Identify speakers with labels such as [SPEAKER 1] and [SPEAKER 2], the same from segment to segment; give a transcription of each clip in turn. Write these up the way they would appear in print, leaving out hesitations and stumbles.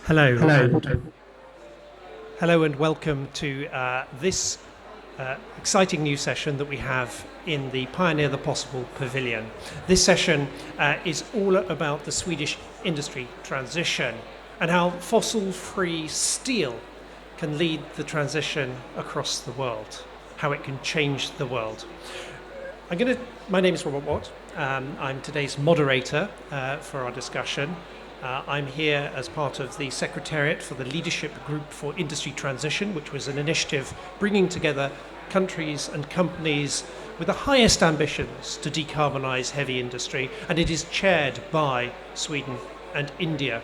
[SPEAKER 1] Hello.
[SPEAKER 2] Hello.
[SPEAKER 1] Hello and welcome to this exciting new session that we have in the Pioneer the Possible Pavilion. This session is all about the Swedish industry transition and how fossil-free steel can lead the transition across the world, how it can change the world. My name is Robert Watt. I'm today's moderator for our discussion. I'm here as part of the Secretariat for the Leadership Group for Industry Transition, which was an initiative bringing together countries and companies with the highest ambitions to decarbonise heavy industry, and it is chaired by Sweden and India.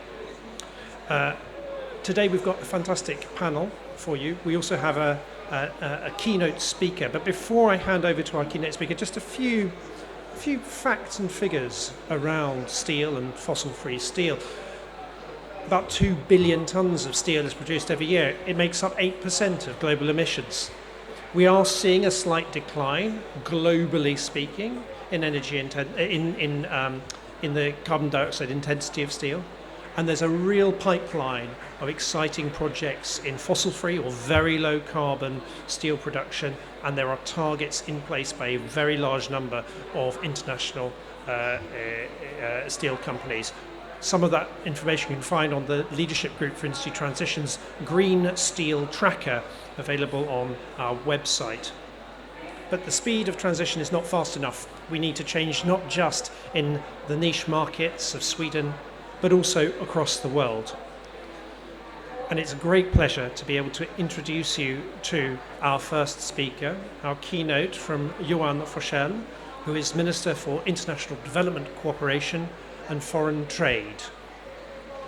[SPEAKER 1] Today we've got a fantastic panel for you. We also have a keynote speaker, but before I hand over to our keynote speaker, just a few facts and figures around steel and fossil-free steel. About 2 billion tonnes of steel is produced every year. It makes up 8% of global emissions. We are seeing a slight decline, globally speaking, in in the carbon dioxide intensity of steel. And there's a real pipeline of exciting projects in fossil-free or very low carbon steel production, and there are targets in place by a very large number of international steel companies. Some of that information you can find on the Leadership Group for Industry Transition's Green Steel Tracker, available on our website. But the speed of transition is not fast enough. We need to change not just in the niche markets of Sweden, but also across the world. And it's a great pleasure to be able to introduce you to our first speaker, our keynote from Johan Forssell, who is Minister for International Development Cooperation and Foreign Trade.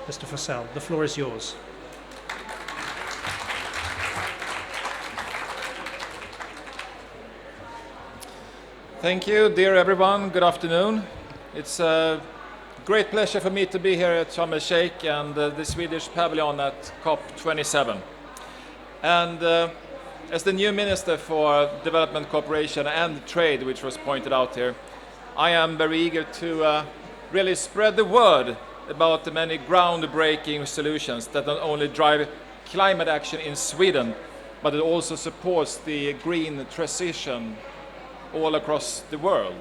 [SPEAKER 1] Mr. Forssell, the floor is yours.
[SPEAKER 3] Thank you, dear everyone. Good afternoon. It's a great pleasure for me to be here at Sharm el-Sheikh and the Swedish pavilion at COP27. And as the new Minister for Development Cooperation and Trade, which was pointed out here, I am very eager to really spread the word about the many groundbreaking solutions that not only drive climate action in Sweden, but it also supports the green transition all across the world.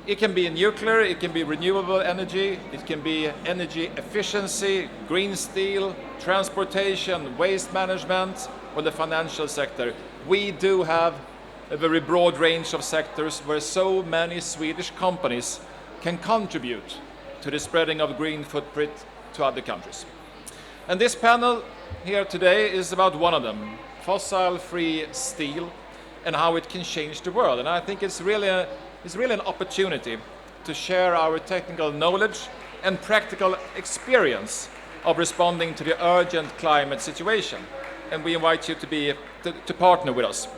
[SPEAKER 3] It can be nuclear, it can be renewable energy, it can be energy efficiency, green steel, transportation, waste management, or the financial sector. We do have a very broad range of sectors where so many Swedish companies can contribute to the spreading of green footprint to other countries. And this panel here today is about one of them, fossil-free steel and how it can change the world. And I think it's really an opportunity to share our technical knowledge and practical experience of responding to the urgent climate situation. And we invite you to partner with us.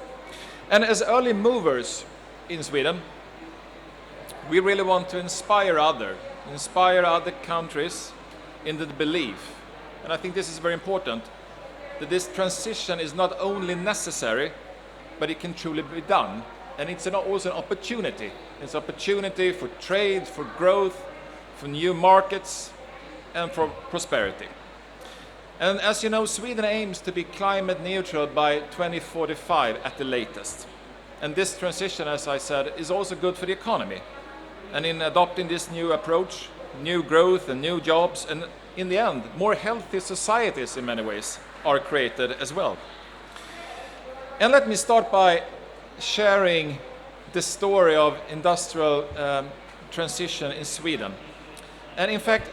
[SPEAKER 3] And as early movers in Sweden, we really want to inspire other countries into the belief, and I think this is very important, that this transition is not only necessary, but it can truly be done. And it's also an opportunity. It's an opportunity for trade, for growth, for new markets, and for prosperity. And as you know, Sweden aims to be climate neutral by 2045 at the latest. And this transition, as I said, is also good for the economy. And in adopting this new approach, new growth and new jobs, and in the end, more healthy societies in many ways are created as well. And let me start by sharing the story of industrial transition in Sweden. And in fact,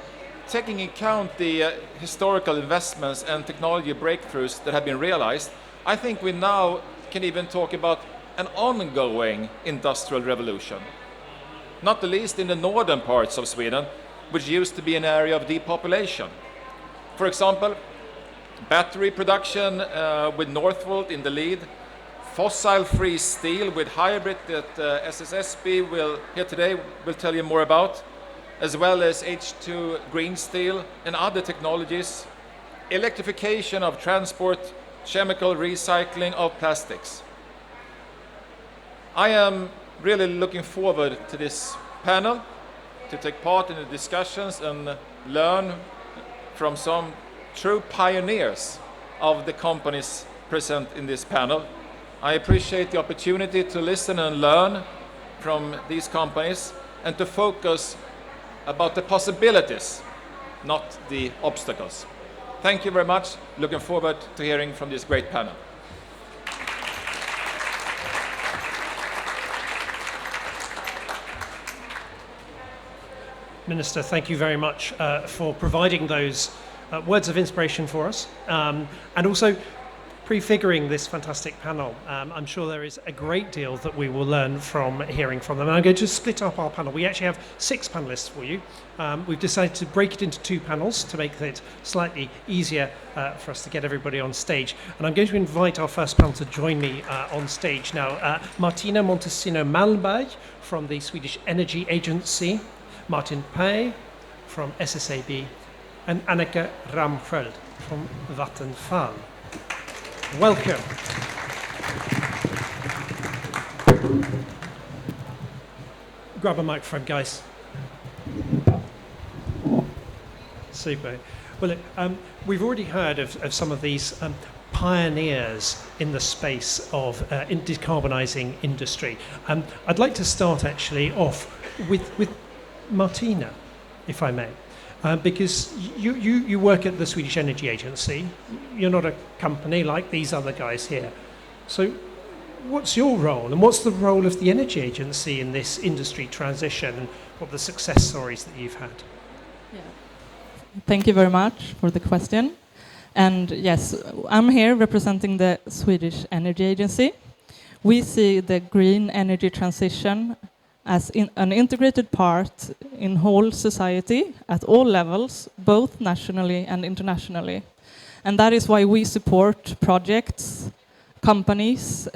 [SPEAKER 3] taking into account the historical investments and technology breakthroughs that have been realized, I think we now can even talk about an ongoing industrial revolution. Not the least in the northern parts of Sweden, which used to be an area of depopulation. For example, battery production with Northvolt in the lead, fossil-free steel with hybrid that SSAB will tell you more about, as well as H2 green steel and other technologies, electrification of transport, chemical recycling of plastics. I am really looking forward to this panel, to take part in the discussions and learn from some true pioneers of the companies present in this panel. I appreciate the opportunity to listen and learn from these companies and to focus about the possibilities, not the obstacles. Thank you very much. Looking forward to hearing from this great panel.
[SPEAKER 1] Minister, thank you very much for providing those words of inspiration for us and also prefiguring this fantastic panel. I'm sure there is a great deal that we will learn from hearing from them. And I'm going to split up our panel. We actually have 6 panelists for you. We've decided to break it into 2 panels to make it slightly easier for us to get everybody on stage. And I'm going to invite our first panel to join me on stage now. Martina Montesino Malmberg from the Swedish Energy Agency, Martin Peab from SSAB, and Annika Ramsköld from Vattenfall. Welcome. Grab a microphone, guys. Super. Well, we've already heard of some of these pioneers in the space of in decarbonising industry. I'd like to start actually off with Martina, if I may. Because you work at the Swedish Energy Agency. You're not a company like these other guys here. So what's your role, and what's the role of the Energy Agency in this industry transition, and what are the success stories that you've had?
[SPEAKER 2] Yeah. Thank you very much for the question. And yes, I'm here representing the Swedish Energy Agency. We see the green energy transition as an integrated part in whole society at all levels, both nationally and internationally. And that is why we support projects, companies,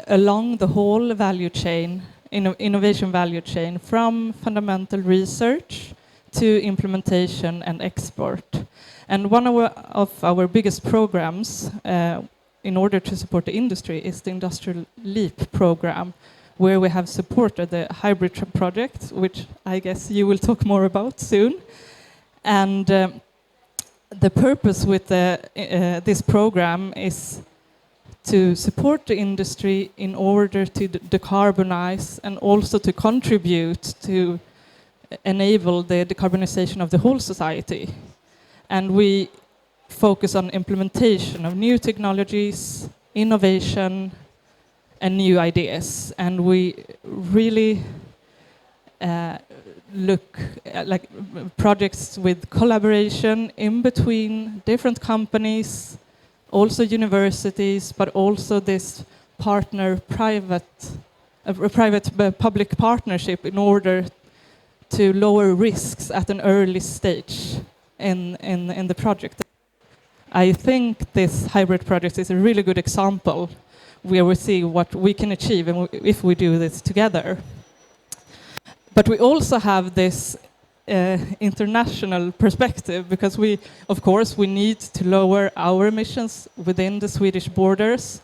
[SPEAKER 2] along the whole value chain, innovation value chain, from fundamental research to implementation and export. And one of our biggest programs in order to support the industry is the Industrial Leap program, where we have supported the hybrid project, which I guess you will talk more about soon. And the purpose with this program is to support the industry in order to decarbonize and also to contribute to enable the decarbonization of the whole society. And we focus on implementation of new technologies, innovation, and new ideas, and we really look at like projects with collaboration in between different companies, also universities, but also this private-public partnership in order to lower risks at an early stage in the project. I think this hybrid project is a really good example where we see what we can achieve if we do this together. But we also have this international perspective, because of course we need to lower our emissions within the Swedish borders,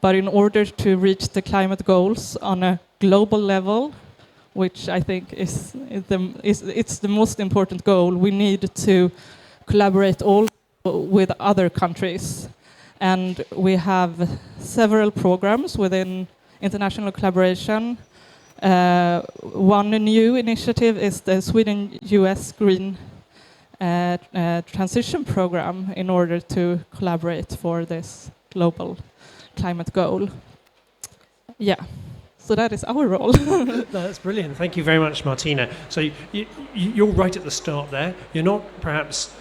[SPEAKER 2] but in order to reach the climate goals on a global level, which I think is the most important goal, we need to collaborate also with other countries. And we have several programs within international collaboration. One new initiative is the Sweden-US Green Transition Program in order to collaborate for this global climate goal. Yeah, so that is our role.
[SPEAKER 1] That's brilliant. Thank you very much, Martina. So you're right at the start there. You're not perhaps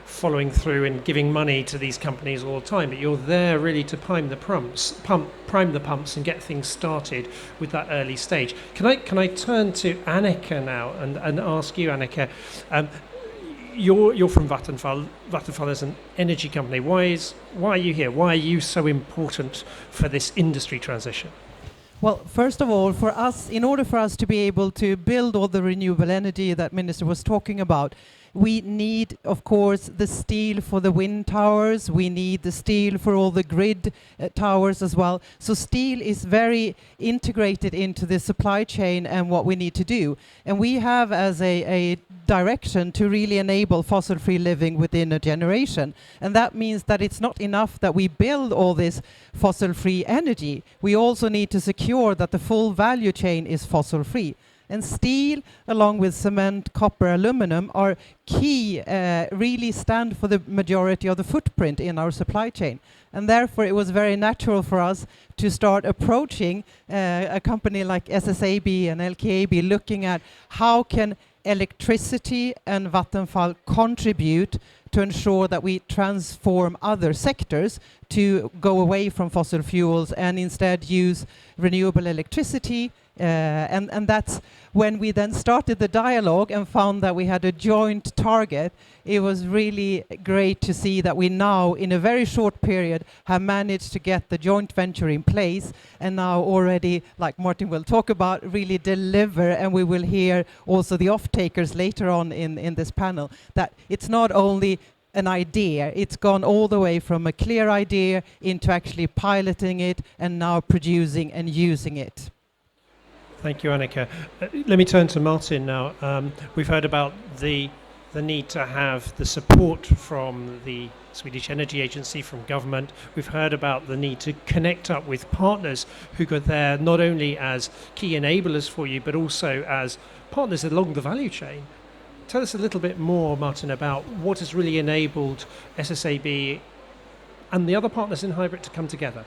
[SPEAKER 1] following through and giving money to these companies all the time, but you're there really to prime the pumps and get things started with that early stage. Can I turn to Annika now and ask you, Annika, you're from Vattenfall. Vattenfall is an energy company. Why are you here? Why are you so important for this industry transition?
[SPEAKER 4] Well, first of all, for us, in order for us to be able to build all the renewable energy that Minister was talking about, we need, of course, the steel for the wind towers. We need the steel for all the grid towers as well. So steel is very integrated into the supply chain and what we need to do. And we have, as a direction to really enable fossil-free living within a generation. And that means that it's not enough that we build all this fossil-free energy. We also need to secure that the full value chain is fossil-free. And steel, along with cement, copper, aluminum, are key, really stand for the majority of the footprint in our supply chain. And therefore, it was very natural for us to start approaching a company like SSAB and LKAB, looking at how can electricity and Vattenfall contribute to ensure that we transform other sectors to go away from fossil fuels and instead use renewable electricity. And that's when we then started the dialogue and found that we had a joint target. It was really great to see that we now, in a very short period, have managed to get the joint venture in place, and now already, like Martin will talk about, really deliver. And we will hear also the off-takers later on in this panel, that it's not only an idea, it's gone all the way from a clear idea into actually piloting it and now producing and using it.
[SPEAKER 1] Thank you, Annika. Let me turn to Martin now. We've heard about the need to have the support from the Swedish Energy Agency, from government. We've heard about the need to connect up with partners who are there not only as key enablers for you, but also as partners along the value chain. Tell us a little bit more, Martin, about what has really enabled SSAB and the other partners in hybrid to come together.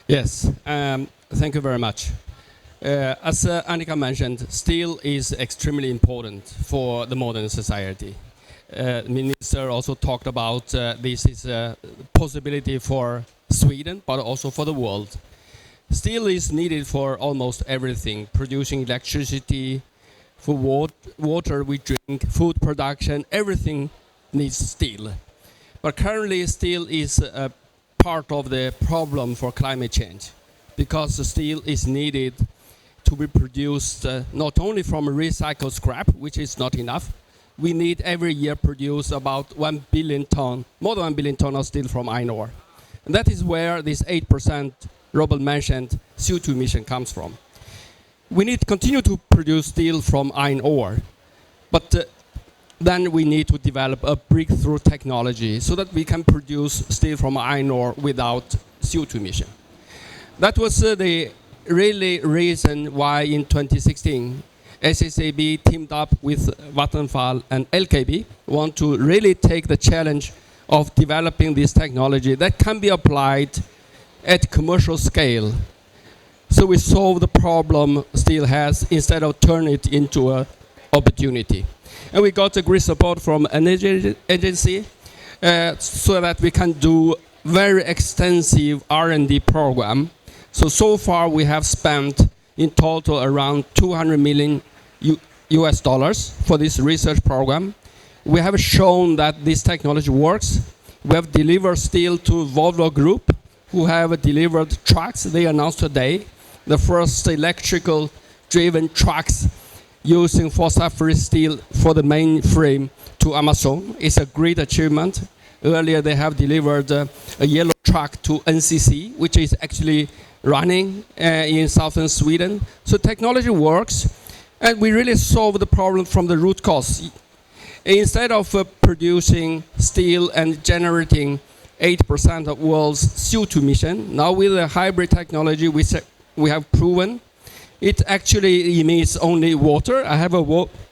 [SPEAKER 5] Yes, thank you very much. As Annika mentioned, steel is extremely important for the modern society. The Minister also talked about this is a possibility for Sweden, but also for the world. Steel is needed for almost everything, producing electricity, for water we drink, food production, everything needs steel. But currently steel is a part of the problem for climate change, because the steel is needed to be produced not only from recycled scrap, which is not enough. We need every year produce about 1 billion ton, more than 1 billion ton of steel from iron ore. And that is where this 8% Robert mentioned CO2 emission comes from. We need to continue to produce steel from iron ore, but then we need to develop a breakthrough technology so that we can produce steel from iron ore without CO2 emission. That was the really reason why in 2016 SSAB teamed up with Vattenfall and LKAB want to really take the challenge of developing this technology that can be applied at commercial scale. So we solve the problem steel has instead of turn it into an opportunity. And we got a great support from an agency so that we can do very extensive R&D program. So far we have spent in total around $200 million US for this research program. We have shown that this technology works. We have delivered steel to Volvo Group, who have delivered trucks. They announced today the first electrical driven trucks using fossil-free steel for the main frame to Amazon. It's a great achievement. Earlier they have delivered a yellow truck to NCC, which is actually running in southern Sweden. So technology works, and we really solve the problem from the root cause. Instead of producing steel and generating 8% of world's CO2 emission, now with the hybrid technology we have proven, it actually emits only water. I have a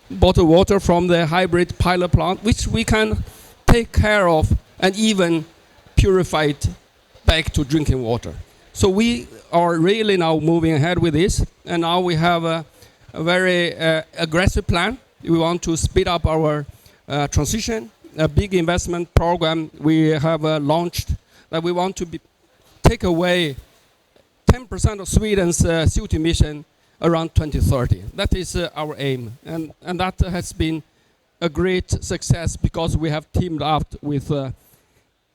[SPEAKER 5] bottled water from the hybrid pilot plant, which we can take care of and even purify it back to drinking water. So we are really now moving ahead with this, and now we have a very aggressive plan. We want to speed up our transition, a big investment program we have launched, that we want to take away 10% of Sweden's CO2 emission around 2030. That is our aim, and that has been a great success because we have teamed up with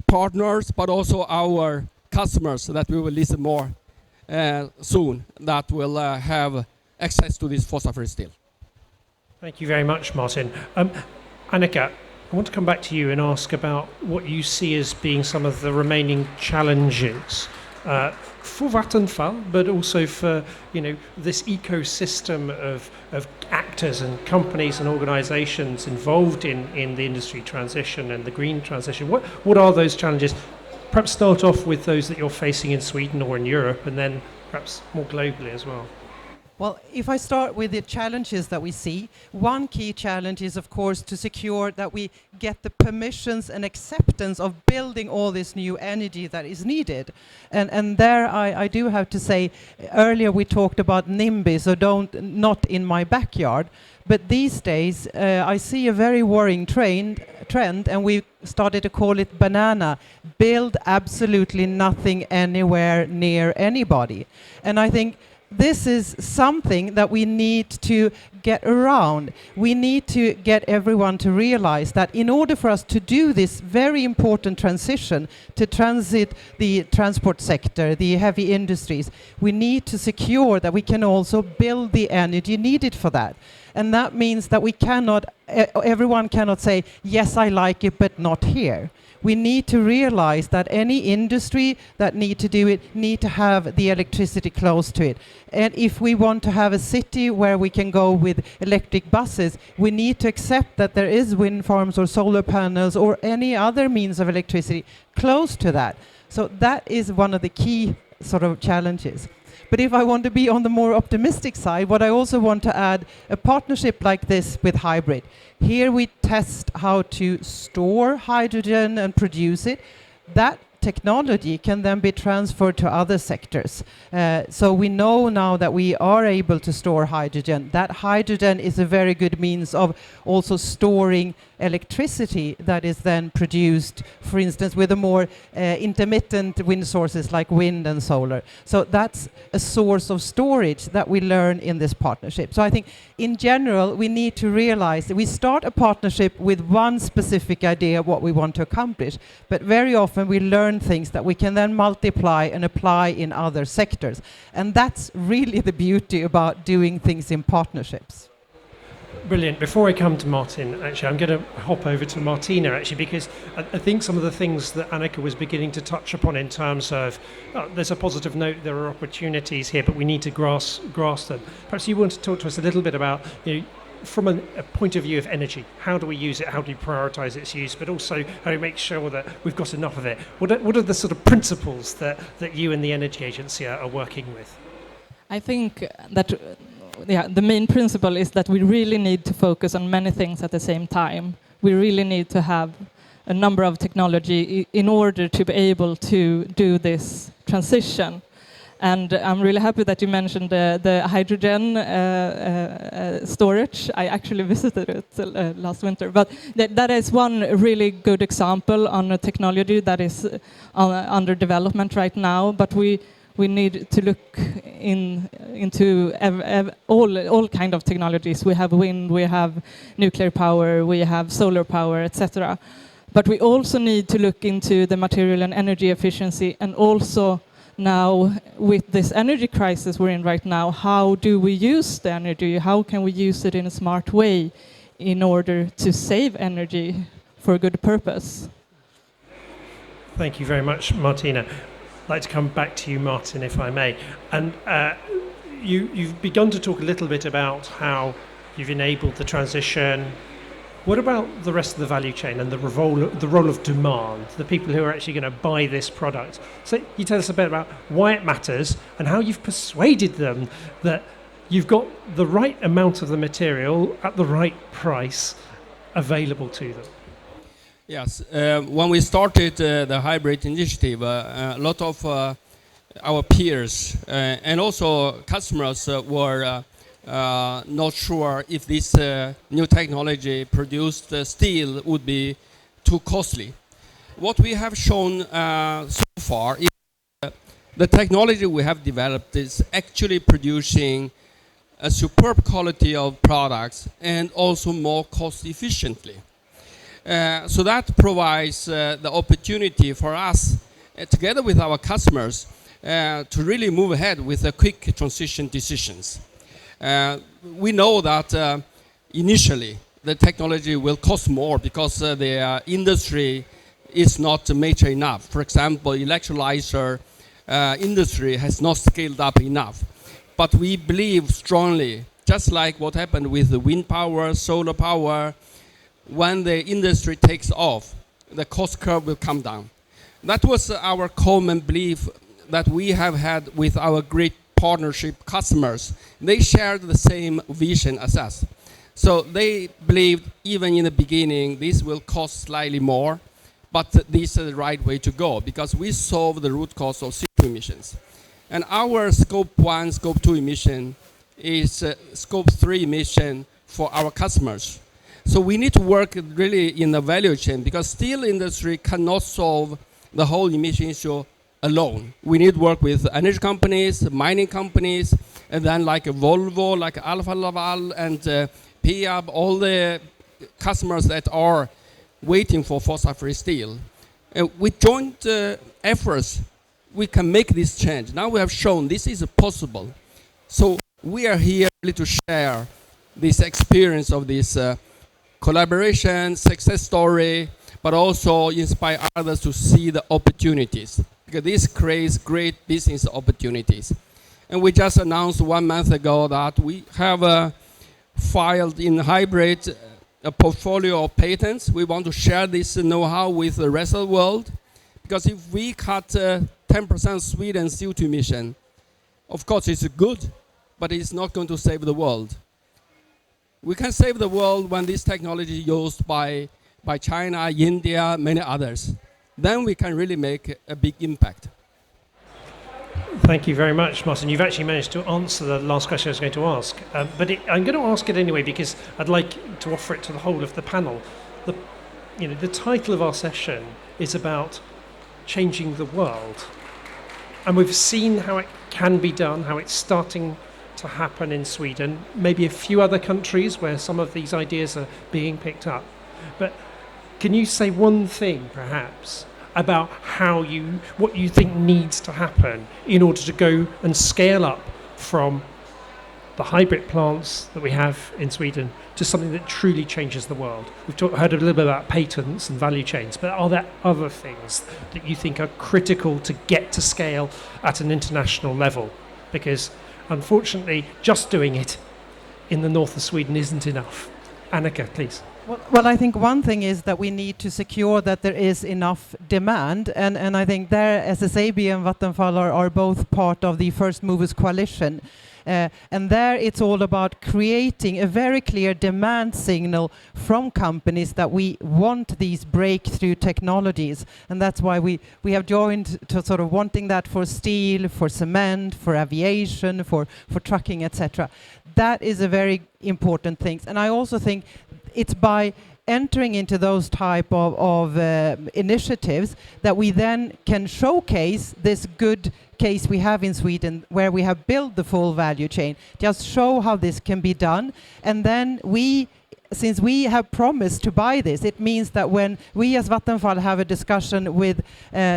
[SPEAKER 5] partners, but also our customers that we will listen more soon, that will have access to this fossil-free steel.
[SPEAKER 1] Thank you very much, Martin. Annika, I want to come back to you and ask about what you see as being some of the remaining challenges for Vattenfall, but also for this ecosystem of actors and companies and organisations involved in the industry transition and the green transition. What are those challenges? Perhaps start off with those that you're facing in Sweden or in Europe, and then perhaps more globally as well.
[SPEAKER 4] Well, if I start with the challenges that we see, one key challenge is, of course, to secure that we get the permissions and acceptance of building all this new energy that is needed. And there I do have to say, earlier we talked about NIMBY, so not in my backyard. But these days, I see a very worrying trend, and we started to call it banana. Build absolutely nothing anywhere near anybody. And I think this is something that we need to get around. We need to get everyone to realize that in order for us to do this very important transition to transit the transport sector, the heavy industries, we need to secure that we can also build the energy needed for that. And that means that we cannot, everyone cannot say, yes, I like it, but not here. We need to realize that any industry that need to do it need to have the electricity close to it. And if we want to have a city where we can go with electric buses, we need to accept that there is wind farms or solar panels or any other means of electricity close to that. So that is one of the key sort of challenges. But if I want to be on the more optimistic side, what I also want to add, a partnership like this with hybrid. Here we test how to store hydrogen and produce it. That technology can then be transferred to other sectors. So we know now that we are able to store hydrogen. That hydrogen is a very good means of also storing electricity that is then produced, for instance, with a more intermittent wind sources like wind and solar. So that's a source of storage that we learn in this partnership. So I think in general, we need to realize that we start a partnership with one specific idea of what we want to accomplish, but very often we learn things that we can then multiply and apply in other sectors. And that's really the beauty about doing things in partnerships.
[SPEAKER 1] Brilliant. Before I come to Martin, actually, I'm going to hop over to Martina, actually, because I think some of the things that Annika was beginning to touch upon in terms of, there's a positive note, there are opportunities here, but we need to grasp them. Perhaps you want to talk to us a little bit about, from a point of view of energy, how do we use it, how do we prioritise its use, but also how do we make sure that we've got enough of it? What are the sort of principles that you and the Energy Agency are working with?
[SPEAKER 2] I think that the main principle is that we really need to focus on many things at the same time. We really need to have a number of technology in order to be able to do this transition. And I'm really happy that you mentioned the hydrogen storage. I actually visited it last winter. But that is one really good example on a technology that is under development right now. But we need to look into all kind of technologies. We have wind, we have nuclear power, we have solar power, etc. But we also need to look into the material and energy efficiency, and also now with this energy crisis we're in right now, how do we use the energy? How can we use it in a smart way in order to save energy for a good purpose?
[SPEAKER 1] Thank you very much, Martina. I'd like to come back to you, Martin, if I may. And you've begun to talk a little bit about how you've enabled the transition. What about the rest of the value chain and the role of demand, the people who are actually going to buy this product? So you tell us a bit about why it matters and how you've persuaded them that you've got the right amount of the material at the right price available to them.
[SPEAKER 5] Yes, when we started the hybrid initiative, a lot of our peers and also customers were not sure if this new technology produced steel would be too costly. What we have shown so far is the technology we have developed is actually producing a superb quality of products and also more cost efficiently. So that provides the opportunity for us, together with our customers, to really move ahead with the quick transition decisions. We know that initially the technology will cost more because the industry is not mature enough. For example, electrolyzer industry has not scaled up enough. But we believe strongly, just like what happened with the wind power, solar power, when the industry takes off, the cost curve will come down. That was our common belief that we have had with our great partnership customers. They shared the same vision as us. So they believed, even in the beginning, this will cost slightly more, but this is the right way to go because we solve the root cause of CO2 emissions. And our scope 1, scope 2 emission is scope 3 emission for our customers. So we need to work really in the value chain because steel industry cannot solve the whole emission issue alone. We need to work with energy companies, mining companies, and then like Volvo, like Alfa, Laval, and Peab, all the customers that are waiting for fossil-free steel. With joint efforts, we can make this change. Now we have shown this is possible. So we are here really to share this experience of this collaboration, success story, but also inspire others to see the opportunities. Because this creates great business opportunities. And we just announced 1 month ago that we have filed in hybrid a portfolio of patents. We want to share this know-how with the rest of the world. Because if we cut 10% Sweden CO2 emission, of course it's good, but it's not going to save the world. We can save the world when this technology is used by China, India, many others. Then we can really make a big impact.
[SPEAKER 1] Thank you very much, Martin. You've actually managed to answer the last question I was going to ask. But I'm going to ask it anyway because I'd like to offer it to the whole of the panel. The title of our session is about changing the world. And we've seen how it can be done, how it's starting to happen in Sweden, maybe a few other countries where some of these ideas are being picked up. But can you say one thing, perhaps, about what you think needs to happen in order to go and scale up from the hybrid plants that we have in Sweden to something that truly changes the world? We've heard a little bit about patents and value chains, but are there other things that you think are critical to get to scale at an international level? Because unfortunately, just doing it in the north of Sweden isn't enough. Annika, please.
[SPEAKER 4] Well, I think one thing is that we need to secure that there is enough demand, and I think there SSAB and Vattenfall are both part of the First Movers Coalition. And there it's all about creating a very clear demand signal from companies that we want these breakthrough technologies. And that's why we have joined to sort of wanting that for steel, for cement, for aviation, for trucking, etc. That is a very important thing. And I also think it's by entering into those type of initiatives that we then can showcase this good case we have in Sweden where we have built the full value chain, just show how this can be done. And then since we have promised to buy this, it means that when we as Vattenfall have a discussion with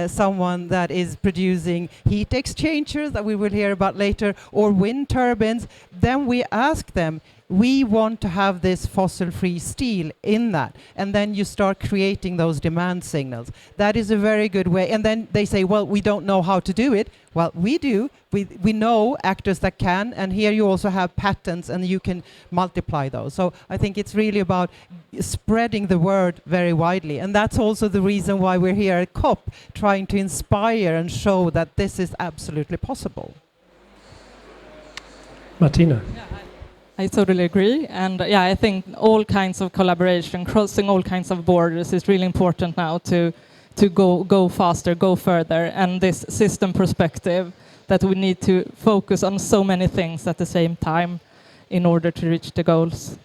[SPEAKER 4] someone that is producing heat exchangers that we will hear about later, or wind turbines, then we ask them, we want to have this fossil-free steel in that. And then you start creating those demand signals. That is a very good way. And then they say, well, we don't know how to do it. Well, we do. We know actors that can. And here you also have patents and you can multiply those. So I think it's really about spreading the word very widely. And that's also the reason why we're here at COP, trying to inspire and show that this is absolutely possible.
[SPEAKER 1] Martina.
[SPEAKER 2] Yeah, I totally agree. And I think all kinds of collaboration, crossing all kinds of borders is really important now to go faster, go further. And this system perspective that we need to focus on so many things at the same time in order to reach the goals.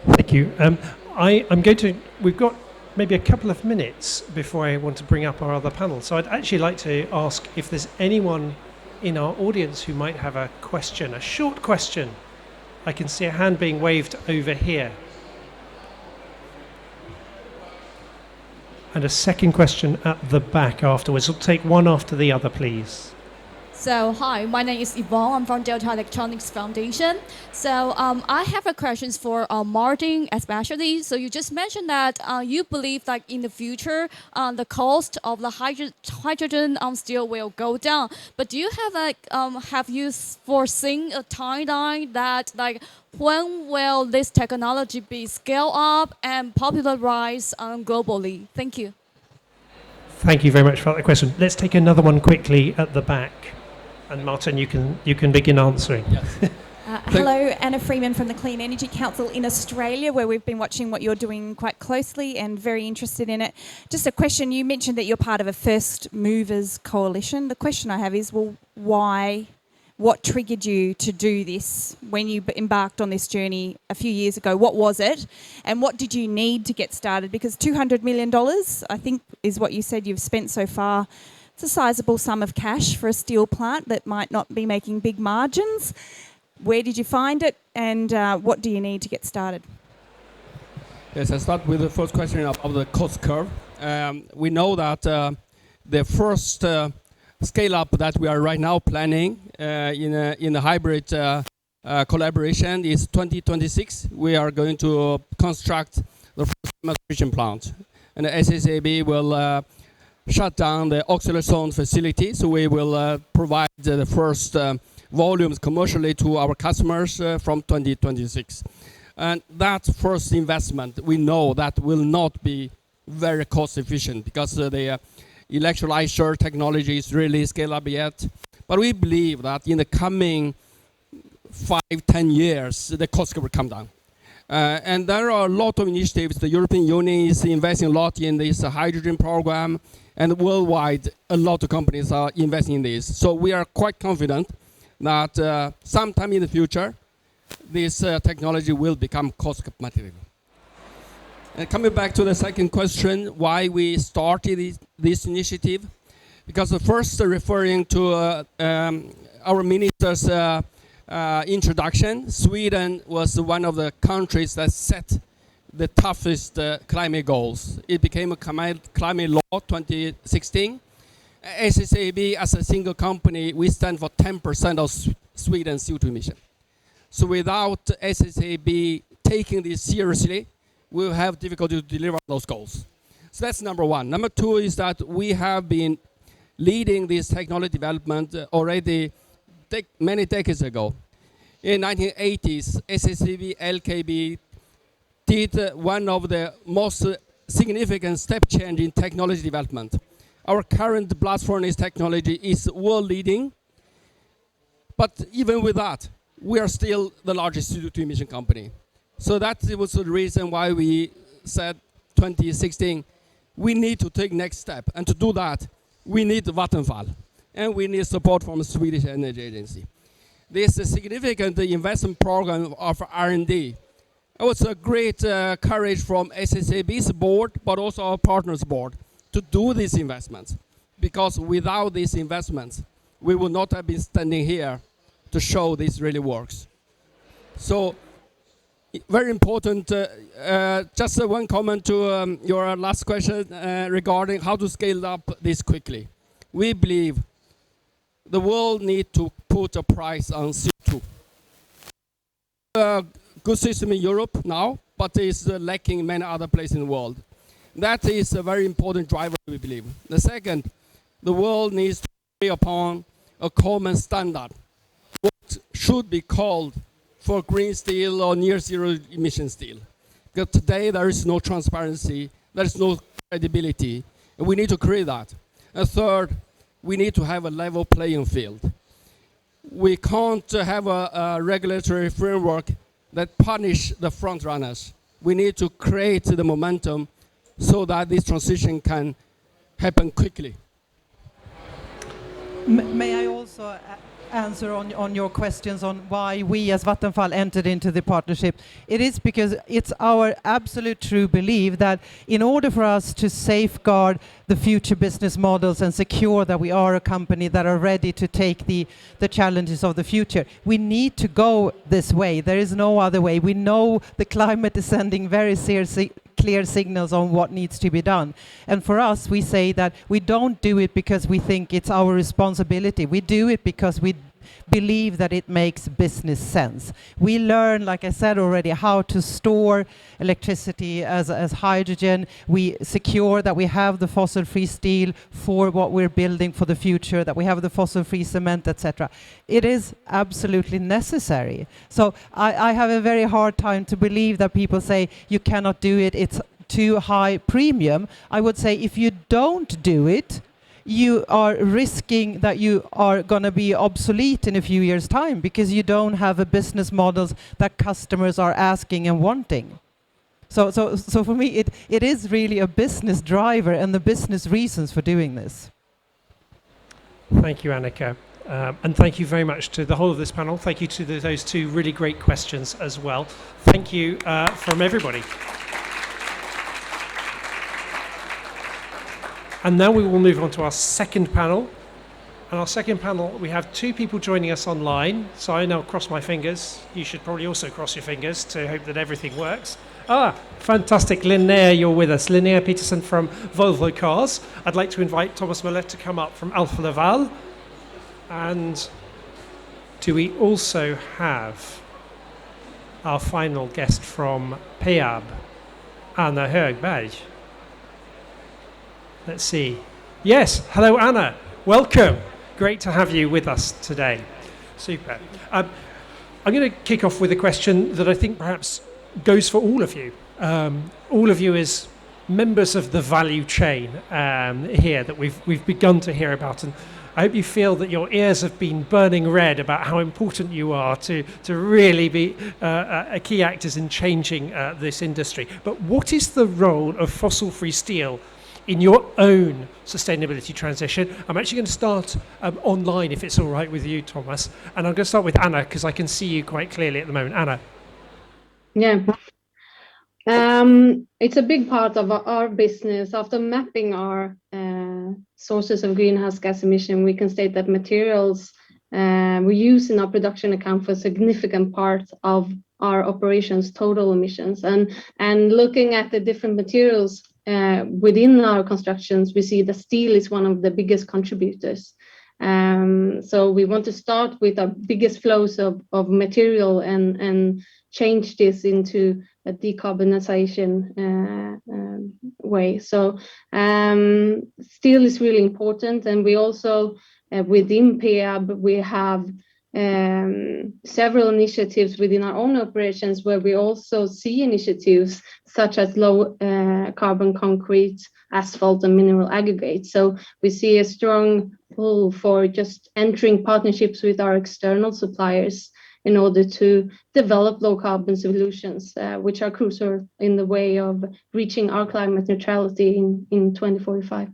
[SPEAKER 1] Thank you. We've got maybe a couple of minutes before I want to bring up our other panel. So I'd actually like to ask if there's anyone in our audience who might have a question, a short question. I can see a hand being waved over here. And a second question at the back afterwards. We'll take one after the other, please.
[SPEAKER 6] So hi, my name is Yvonne. I'm from Delta Electronics Foundation. So I have a question for Martin especially. So you just mentioned that you believe that in the future the cost of the hydrogen steel will go down. But do you have you foreseen a timeline that like when will this technology be scaled up and popularized globally? Thank you.
[SPEAKER 1] Thank you very much for that question. Let's take another one quickly at the back. And Martin, you can begin answering.
[SPEAKER 5] Yes.
[SPEAKER 7] Hello, Anna Freeman from the Clean Energy Council in Australia, where we've been watching what you're doing quite closely and very interested in it. Just a question, you mentioned that you're part of a first movers coalition. The question I have is, well, why? What triggered you to do this when you embarked on this journey a few years ago? What was it? And what did you need to get started? Because $200 million, I think, is what you said you've spent so far. It's a sizable sum of cash for a steel plant that might not be making big margins. Where did you find it, and what do you need to get started?
[SPEAKER 5] Yes, I start with the first question about the cost curve. We know that the first scale up that we are right now planning in a hybrid collaboration is 2026. We are going to construct the first demonstration plant, and the SSAB will shut down the auxiliary zone facility, so we will provide the first volumes commercially to our customers from 2026. And that first investment, we know that will not be very cost efficient because the electrolyzer technology is really scale up yet. But we believe that in the coming 5-10 years, the cost will come down. And there are a lot of initiatives. The European Union is investing a lot in this hydrogen program, and worldwide, a lot of companies are investing in this. So we are quite confident that sometime in the future, this technology will become cost competitive. And coming back to the second question, why we started this initiative, because the first referring to our minister's introduction, Sweden was one of the countries that set the toughest climate goals. It became a climate law 2016. SSAB, as a single company, we stand for 10% of Sweden's CO2 emission. So without SSAB taking this seriously, we will have difficulty to deliver those goals. So that's number one. Number two is that we have been leading this technology development already many decades ago. In 1980s, SSAB LKB did one of the most significant step change in technology development. Our current blast furnace technology is world leading, but even with that, we are still the largest CO2 emission company. So that was the reason why we said 2016, we need to take next step. And to do that, we need Vattenfall, and we need support from the Swedish Energy Agency. This is a significant investment program of R&D. It was a great courage from SSAB's board, but also our partners' board, to do these investments. Because without these investments, we would not have been standing here to show this really works. So, very important, just one comment to your last question regarding how to scale up this quickly. We believe the world needs to put a price on CO2. Good system in Europe now, but it's lacking in many other places in the world. That is a very important driver, we believe. The second, the world needs to agree upon a common standard. What should be called for green steel or near zero emission steel. Because today there is no transparency, there is no credibility, and we need to create that. And third, we need to have a level playing field. We can't have a regulatory framework that punish the front runners. We need to create the momentum so that this transition can happen quickly.
[SPEAKER 4] May I also answer on your questions on why we as Vattenfall entered into the partnership? It is because it's our absolute true belief that in order for us to safeguard the future business models and secure that we are a company that are ready to take the challenges of the future, we need to go this way. There is no other way. We know the climate is sending very clear signals on what needs to be done. And for us, we say that we don't do it because we think it's our responsibility. We do it because we believe that it makes business sense. We learn, like I said already, how to store electricity as hydrogen. We secure that we have the fossil-free steel for what we're building for the future, that we have the fossil-free cement, etc. It is absolutely necessary. So I have a very hard time to believe that people say you cannot do it, it's too high premium. I would say if you don't do it, you are risking that you are going to be obsolete in a few years' time because you don't have a business models that customers are asking and wanting. So for me, it is really a business driver and the business reasons for doing this.
[SPEAKER 1] Thank you, Annika. And thank you very much to the whole of this panel. Thank you to those two really great questions as well. Thank you from everybody. And now we will move on to our second panel. And our second panel, we have two people joining us online. So I now cross my fingers. You should probably also cross your fingers to hope that everything works. Fantastic. Linnea, you're with us. Linnea Petersson from Volvo Cars. I'd like to invite Thomas Møller to come up from Alfa Laval. And do we also have our final guest from Peab, Anna Högberg? Let's see. Yes, hello Anna, welcome. Great to have you with us today. Super. I'm going to kick off with a question that I think perhaps goes for all of you. All of you as members of the value chain here that we've begun to hear about, and I hope you feel that your ears have been burning red about how important you are to really be key actors in changing this industry. But what is the role of fossil-free steel in your own sustainability transition? I'm actually going to start online, if it's all right with you, Thomas. And I'm going to start with Anna, because I can see you quite clearly at the moment. Anna.
[SPEAKER 8] Yeah. It's a big part of our business. After mapping our sources of greenhouse gas emission, we can state that materials we use in our production account for a significant part of our operations' total emissions. And looking at the different materials within our constructions, we see that steel is one of the biggest contributors. So we want to start with our biggest flows of material and change this into a decarbonisation way. So steel is really important, and we also within Peab we have several initiatives within our own operations where we also see initiatives such as low carbon concrete, asphalt and mineral aggregates. So we see a strong pull for just entering partnerships with our external suppliers in order to develop low carbon solutions, which are crucial in the way of reaching our climate neutrality in 2045.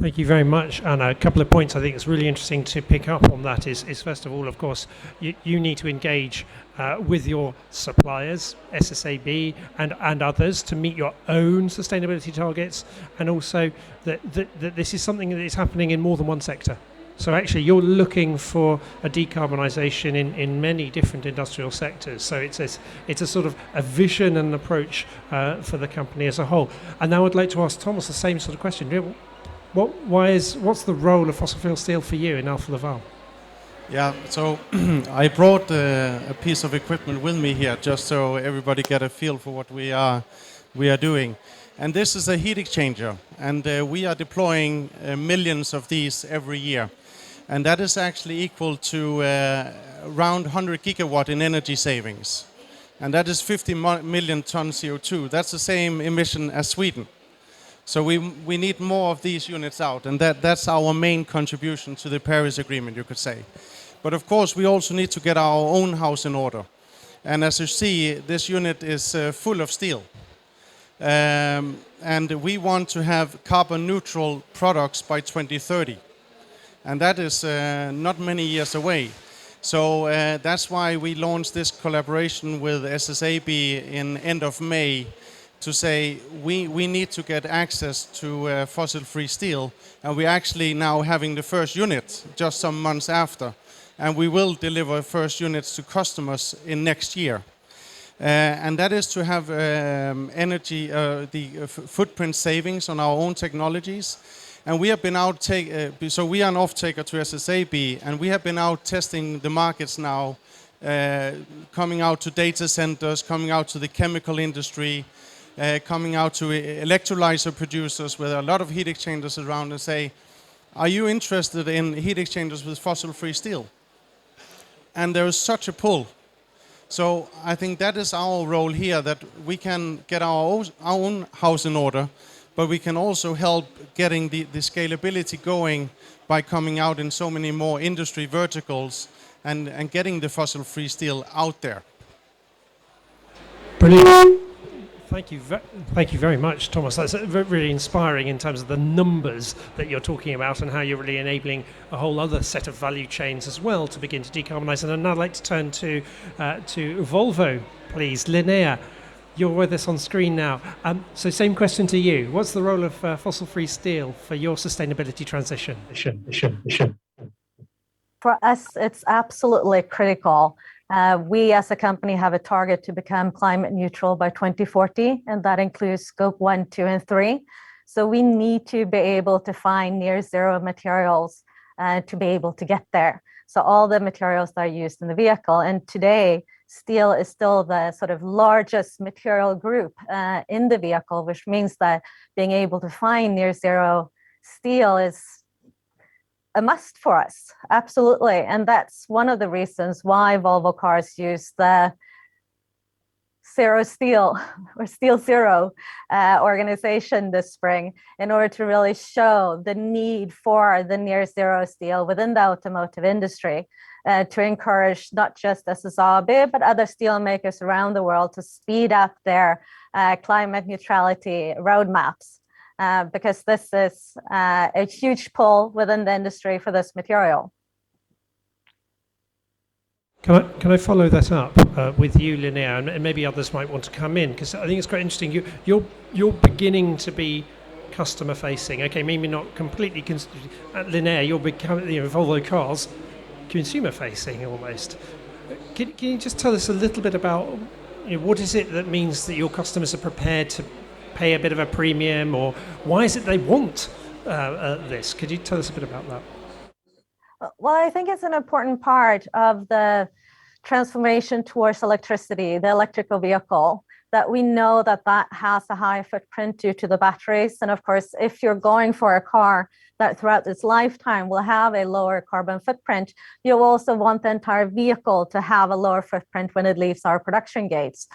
[SPEAKER 1] Thank you very much, Anna. A couple of points I think it's really interesting to pick up on that is first of all, of course, you need to engage with your suppliers, SSAB and others, to meet your own sustainability targets, and also that this is something that is happening in more than one sector. So actually you're looking for a decarbonisation in many different industrial sectors. So it's a sort of a vision and approach for the company as a whole. And now I'd like to ask Thomas the same sort of question. What's the role of fossil fuel steel for you in Alfa Laval?
[SPEAKER 9] Yeah, so I brought a piece of equipment with me here just so everybody get a feel for what we are doing. And this is a heat exchanger, and we are deploying millions of these every year. And that is actually equal to around 100 gigawatt in energy savings. And that is 50 million tons CO2. That's the same emission as Sweden. So we need more of these units out, and that's our main contribution to the Paris Agreement, you could say. But of course, we also need to get our own house in order. And as you see, this unit is full of steel. And we want to have carbon neutral products by 2030. And that is not many years away. So that's why we launched this collaboration with SSAB in end of May to say we need to get access to fossil-free steel. And we're actually now having the first unit just some months after. And we will deliver first units to customers in next year. and that is to have energy, footprint savings on our own technologies. And we have been out, so we are an off-taker to SSAB, and we have been out testing the markets now, coming out to data centers, coming out to the chemical industry, coming out to electrolyzer producers with a lot of heat exchangers around and say, are you interested in heat exchangers with fossil-free steel? And there is such a pull. So I think that is our role here, that we can get our own house in order, but we can also help getting the scalability going by coming out in so many more industry verticals and getting the fossil-free steel out there.
[SPEAKER 1] Brilliant. Thank you very much, Thomas. That's really inspiring in terms of the numbers that you're talking about and how you're really enabling a whole other set of value chains as well to begin to decarbonise. And I'd now like to turn to Volvo, please. Linnea, you're with us on screen now. So same question to you. What's the role of fossil-free steel for your sustainability transition?
[SPEAKER 10] For us, it's absolutely critical. We as a company have a target to become climate neutral by 2040, and that includes scope 1, 2, and 3. So we need to be able to find near zero materials to be able to get there. So all the materials that are used in the vehicle, and today steel is still the sort of largest material group in the vehicle, which means that being able to find near zero steel is a must for us, absolutely. And that's one of the reasons why Volvo cars use the Zero Steel or Steel Zero organization this spring in order to really show the need for the near zero steel within the automotive industry to encourage not just SSAB, but other steel makers around the world to speed up their climate neutrality roadmaps. Because this is a huge pull within the industry for this material.
[SPEAKER 1] Can I follow that up with you, Linnea, and maybe others might want to come in, because I think it's quite interesting. You're beginning to be customer facing. Okay, maybe not completely. Linnea, you're becoming, Volvo cars, consumer facing almost. Can you just tell us a little bit about what is it that means that your customers are prepared to pay a bit of a premium, or why is it they want this? Could you tell us a bit about that?
[SPEAKER 10] Well, I think it's an important part of the transformation towards electricity, the electrical vehicle, that we know that that has a high footprint due to the batteries. And of course, if you're going for a car that throughout its lifetime will have a lower carbon footprint, you also want the entire vehicle to have a lower footprint when it leaves our production gates.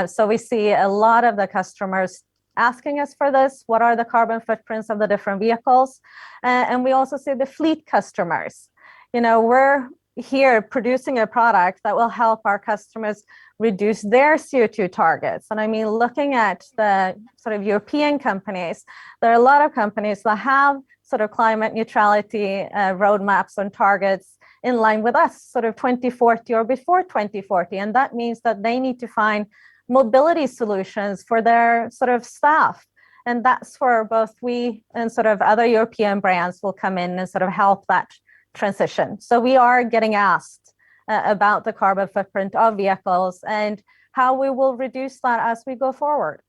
[SPEAKER 10] So we see a lot of the customers asking us for this. What are the carbon footprints of the different vehicles? And we also see the fleet customers. We're here producing a product that will help our customers reduce their CO2 targets. And I mean, looking at the sort of European companies, there are a lot of companies that have sort of climate neutrality roadmaps and targets in line with us, sort of 2040 or before 2040. And that means that they need to find mobility solutions for their sort of staff. And that's where both we and sort of other European brands will come in and sort of help that transition. So we are getting asked about the carbon footprint of vehicles and how we will reduce that as we go forward.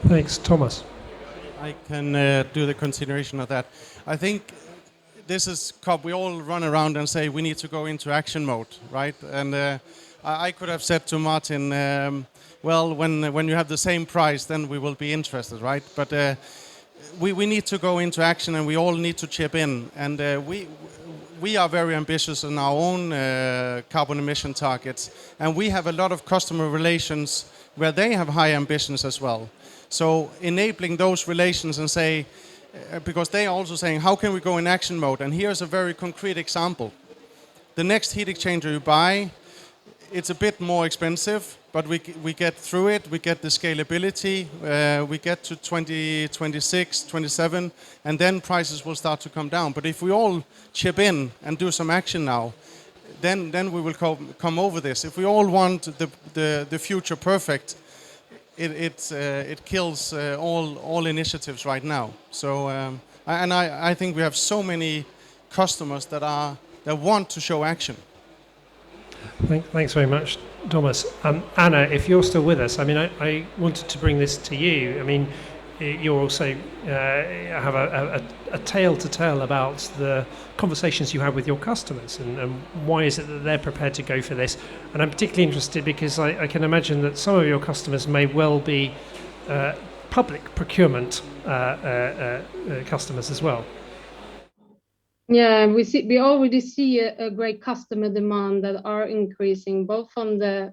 [SPEAKER 1] Thanks, Thomas.
[SPEAKER 9] I can do the continuation of that. I think this is COP. We all run around and say we need to go into action mode, right? And I could have said to Martin, well, when you have the same price, then we will be interested, right? But we need to go into action, and we all need to chip in. And we are very ambitious in our own carbon emission targets, and we have a lot of customer relations where they have high ambitions as well. So enabling those relations and say, because they are also saying, how can we go in action mode? And here's a very concrete example. The next heat exchanger you buy, it's a bit more expensive, but we get through it, we get the scalability, we get to 2026, 27, and then prices will start to come down. But if we all chip in and do some action now, then we will come over this. If we all want the future perfect, it kills all initiatives right now. So, and I think we have so many customers that want to show action.
[SPEAKER 1] Thanks very much, Thomas. Anna, if you're still with us, I mean, I wanted to bring this to you. I mean, you also have a tale to tell about the conversations you have with your customers and why is it that they're prepared to go for this. And I'm particularly interested because I can imagine that some of your customers may well be public procurement customers as well.
[SPEAKER 8] Yeah, we already see a great customer demand that are increasing both from the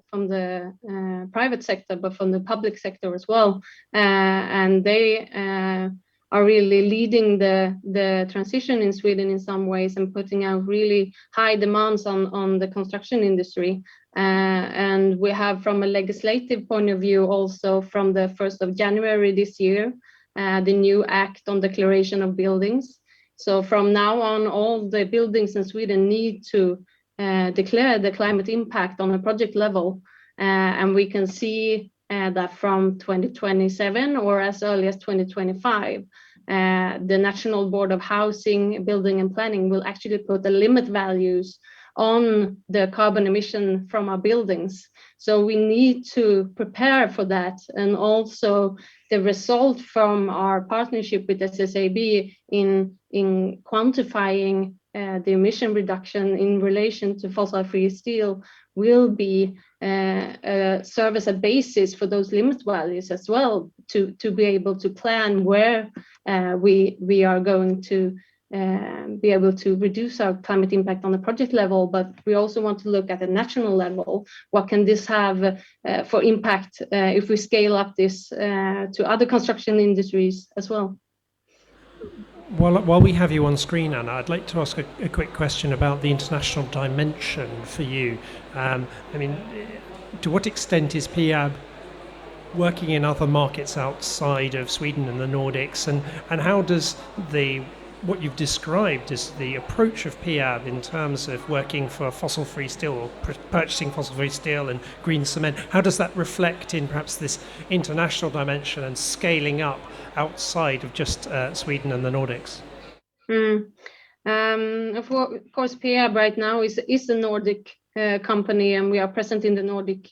[SPEAKER 8] private sector, but from the public sector as well. And they are really leading the transition in Sweden in some ways and putting out really high demands on the construction industry. And we have, from a legislative point of view, also from the 1st of January this year, the new Act on Declaration of Buildings. So from now on, all the buildings in Sweden need to declare the climate impact on a project level. And we can see that from 2027 or as early as 2025, the National Board of Housing, Building and Planning will actually put the limit values on the carbon emission from our buildings. So we need to prepare for that. And also the result from our partnership with SSAB in quantifying the emission reduction in relation to fossil-free steel will be serve as a basis for those limit values as well, to be able to plan where we are going to be able to reduce our climate impact on the project level, but we also want to look at the national level. What can this have for impact if we scale up this to other construction industries as well?
[SPEAKER 1] While we have you on screen, Anna, I'd like to ask a quick question about the international dimension for you. I mean, to what extent is Peab working in other markets outside of Sweden and the Nordics, and how does what you've described as the approach of Peab in terms of working for fossil-free steel or purchasing fossil-free steel and green cement, how does that reflect in perhaps this international dimension and scaling up outside of just Sweden and the Nordics?
[SPEAKER 8] Of course, Peab right now is a Nordic company, and we are present in the Nordic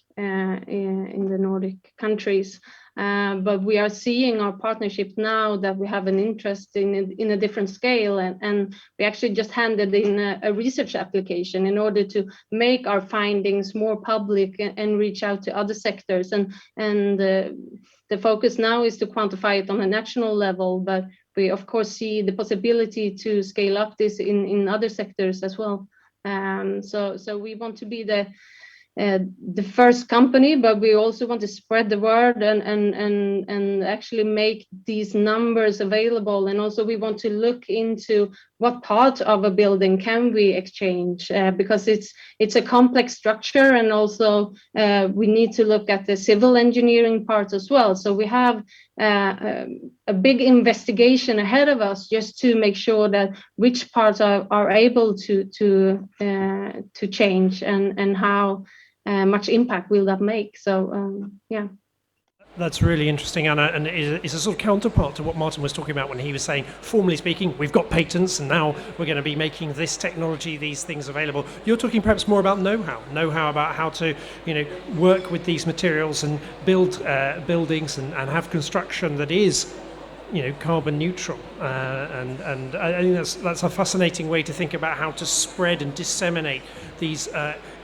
[SPEAKER 8] countries. But we are seeing our partnership now that we have an interest in a different scale, and we actually just handed in a research application in order to make our findings more public and reach out to other sectors. And the focus now is to quantify it on a national level, but we of course see the possibility to scale up this in other sectors as well. So we want to be the first company, but we also want to spread the word and actually make these numbers available. And also we want to look into what part of a building can we exchange, because it's a complex structure, and also we need to look at the civil engineering part as well. So we have a big investigation ahead of us just to make sure that which parts are able to change and how much impact will that make. So yeah.
[SPEAKER 1] That's really interesting, Anna, and it's a sort of counterpart to what Martin was talking about when he was saying, formally speaking, we've got patents and now we're going to be making this technology, these things available. You're talking perhaps more about know-how about how to, work with these materials and build buildings and have construction that is, carbon neutral. And I think that's a fascinating way to think about how to spread and disseminate these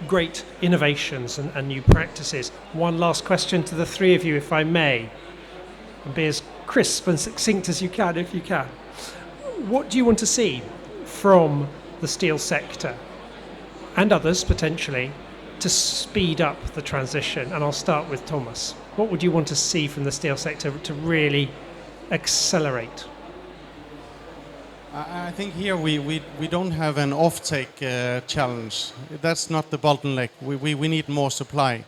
[SPEAKER 1] great innovations and new practices. One last question to the three of you, if I may, and be as crisp and succinct as you can, if you can. What do you want to see from the steel sector and others potentially to speed up the transition? And I'll start with Thomas. What would you want to see from the steel sector to really accelerate?
[SPEAKER 9] I think here we don't have an offtake challenge. That's not the bottleneck. We need more supply,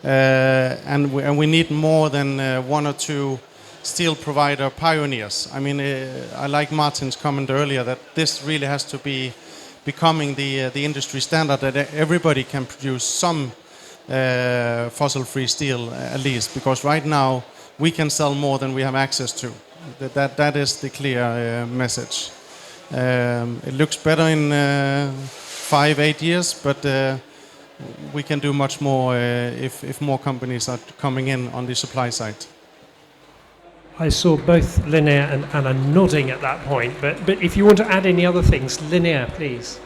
[SPEAKER 9] and we need more than one or two steel provider pioneers. I mean, I like Martin's comment earlier that this really has to be becoming the industry standard, that everybody can produce some fossil-free steel at least, because right now we can sell more than we have access to. That is the clear message. It looks better in 5-8 years, but we can do much more if more companies are coming in on the supply side.
[SPEAKER 1] I saw both Linnea and Anna nodding at that point, but if you want to add any other things, Linnea, please.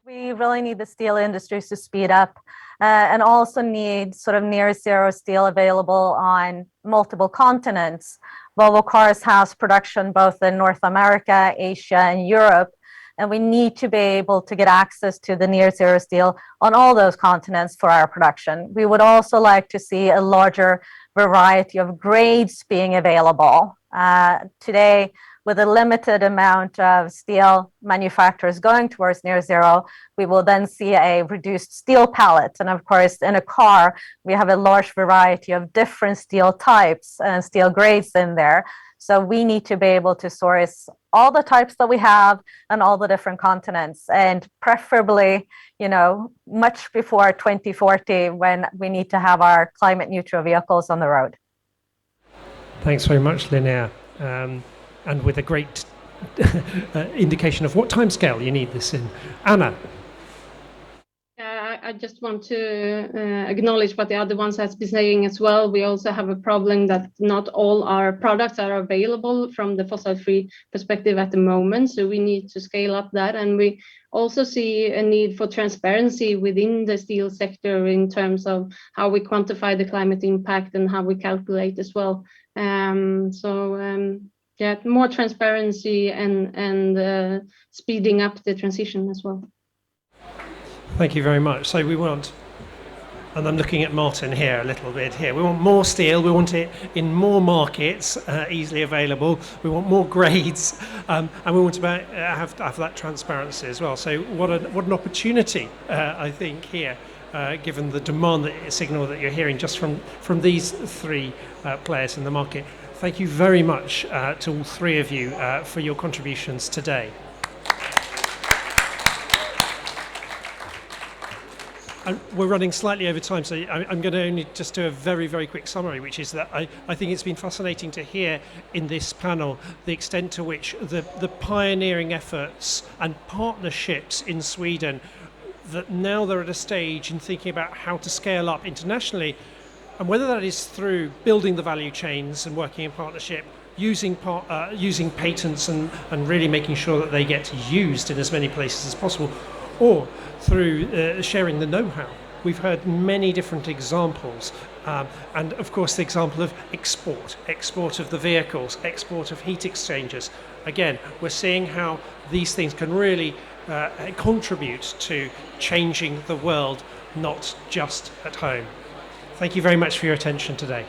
[SPEAKER 10] We really need the steel industries to speed up and also need sort of near zero steel available on multiple continents. Volvo Cars has production both in North America, Asia, and Europe, and we need to be able to get access to the near zero steel on all those continents for our production. We would also like to see a larger variety of grades being available. Today, with a limited amount of steel manufacturers going towards near zero, we will then see a reduced steel palette. And of course, in a car, we have a large variety of different steel types and steel grades in there. So we need to be able to source all the types that we have on all the different continents, and preferably, you know, much before 2040, when we need to have our climate neutral vehicles on the road.
[SPEAKER 1] Thanks very much, Linnea. And with a great indication of what timescale you need this in. Anna.
[SPEAKER 8] I just want to acknowledge what the other ones has been saying as well. We also have a problem that not all our products are available from the fossil-free perspective at the moment. So we need to scale up that. And we also see a need for transparency within the steel sector in terms of how we quantify the climate impact and how we calculate as well. Yeah, more transparency and speeding up the transition as well.
[SPEAKER 1] Thank you very much. So we want, and I'm looking at Martin here a little bit here, we want more steel, we want it in more markets, easily available, we want more grades, and we want to have that transparency as well. So what an opportunity, I think, here, given the demand signal that you're hearing just from these three players in the market. Thank you very much to all three of you for your contributions today. We're running slightly over time, so I'm going to only just do a very, very quick summary, which is that I think it's been fascinating to hear in this panel the extent to which the pioneering efforts and partnerships in Sweden, that now they're at a stage in thinking about how to scale up internationally, and whether that is through building the value chains and working in partnership, using patents and really making sure that they get used in as many places as possible, or through sharing the know-how. We've heard many different examples, and of course the example of export of the vehicles, export of heat exchangers. Again, we're seeing how these things can really contribute to changing the world, not just at home. Thank you very much for your attention today.